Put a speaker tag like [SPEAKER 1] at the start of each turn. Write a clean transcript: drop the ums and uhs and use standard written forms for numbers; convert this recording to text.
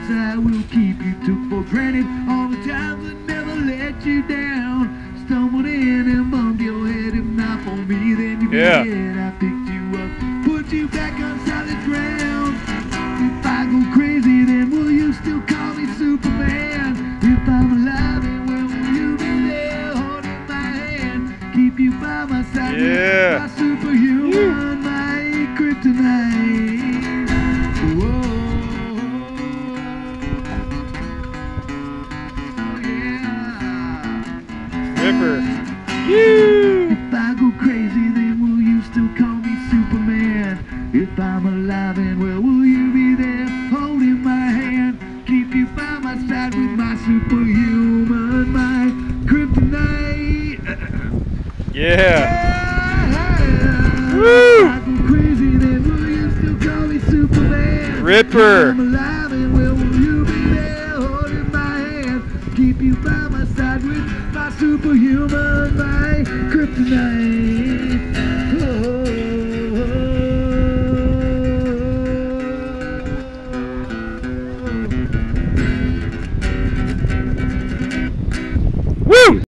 [SPEAKER 1] I will keep you took for granted all the times I never let you down. Stumbled in and bumped your head, if not for me, then you did. I picked you up, put you back on solid ground. If I go crazy, then will you still call me Superman? If I'm alive, then will you be there holding my hand? Keep you by my side, my superhuman, my kryptonite. Whoa.
[SPEAKER 2] Ripper.
[SPEAKER 1] If I go crazy, then will you still call me Superman? If I'm alive, and well, will you be there holding my hand? Keep you by my side with my superhuman, my kryptonite.
[SPEAKER 2] Yeah.
[SPEAKER 1] Woo! If I go crazy, then will you still call me Superman?
[SPEAKER 2] Ripper.
[SPEAKER 1] If I'm alive, and well, will you be there holding my hand? Keep you by my side with my superhuman, my kryptonite.